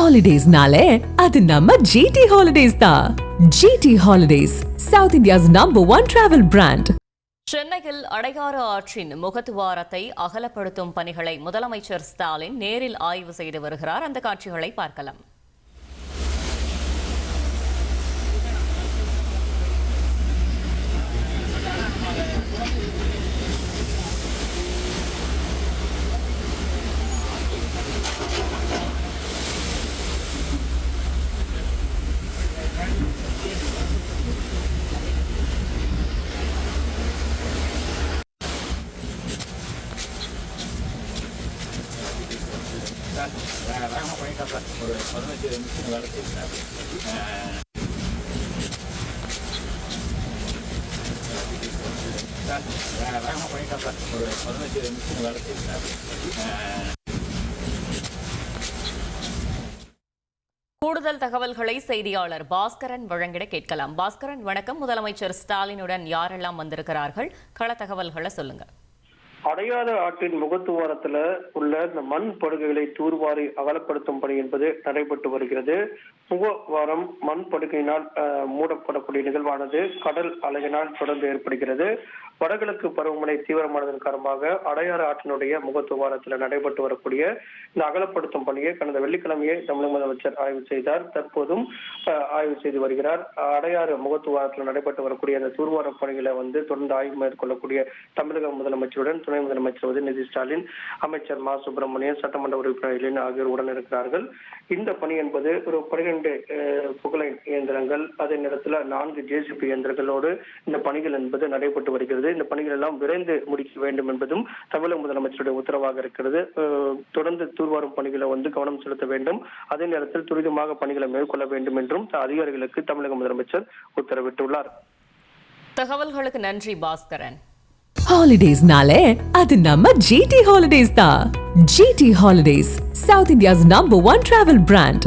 Holidays-nale, அது நம்ம GT Holidays தான். GT Holidays, South India's #1 travel brand. சென்னையில் அடையாறு ஆற்றின் முகத்துவாரத்தை அகலப்படுத்தும் பணிகளை முதலமைச்சர் ஸ்டாலின் நேரில் ஆய்வு செய்து வருகிறார். அந்த காட்சிகளை பார்க்கலாம். ஒரு 15 நிமிஷம் வேலை செய்கிறார். வேகமாக பண்ணிட்டோம் சார். ஒரு 15 நிமிஷம் வேலை செய்கிறார். கூடுதல் தகவல்களை செய்தியாளர் பாஸ்கரன் வழங்கிட கேட்கலாம். பாஸ்கரன் வணக்கம். முதலமைச்சர் ஸ்டாலினுடன் யாரெல்லாம் வந்திருக்கிறார்கள்? கள தகவல்களை சொல்லுங்க. அடையாறு ஆற்றின் முகத்துவாரத்துல உள்ள இந்த மண் படுகைகளை தூர்வாரி அகலப்படுத்தும் பணி என்பது நடைபெற்று வருகிறது. முகவாரம் மண் படுகையினால் மூடப்படக்கூடிய நிகழ்வானது கடல் அலையினால் தொடர்ந்து ஏற்படுகிறது. வடகிழக்கு பருவமழை தீவிரமானதன் காரணமாக அடையாறு ஆற்றினுடைய முகத்துவாரத்தில் நடைபெற்று வரக்கூடிய இந்த அகலப்படுத்தும் பணியை கடந்த வெள்ளிக்கிழமையே தமிழக முதலமைச்சர் ஆய்வு செய்தார். தற்போதும் ஆய்வு செய்து வருகிறார். அடையாறு முகத்துவாரத்தில் நடைபெற்று வரக்கூடிய அந்த தூர்வார பணிகளை தொடர்ந்து ஆய்வு மேற்கொள்ளக்கூடிய தமிழக முதலமைச்சருடன் துணை முதலமைச்சர் உதயநிதி ஸ்டாலின், அமைச்சர் மா சுப்பிரமணியன், சட்டமன்ற உறுப்பினர் ஆகியோர் உடன் இருக்கிறார்கள். இந்த பணி என்பது ஒரு 12 புகழைன் இயந்திரங்கள், அதே நேரத்தில் 4 JCB இயந்திரங்களோடு இந்த பணிகள் என்பது நடைபெற்று வருகிறது. இந்த பணிகள் எல்லாம் விரைந்து முடிக்க வேண்டும் என்பதும் தமிழக முதலமைச்சருடைய உத்தரவாக இருக்கிறது. தொடர்ந்து தூர்வாரும் பணிகளை கவனம் செலுத்த வேண்டும். அதே நேரத்தில் துரிதமாக பணிகளை மேற்கொள்ள வேண்டும் என்றும் அதிகாரிகளுக்கு தமிழக முதலமைச்சர் உத்தரவிட்டுள்ளார். தகவல்களுக்கு நன்றி பாஸ்கரன். Holidays-nale, அது நம்ம GT Holidays தான். GT Holidays, South India's #1 travel brand.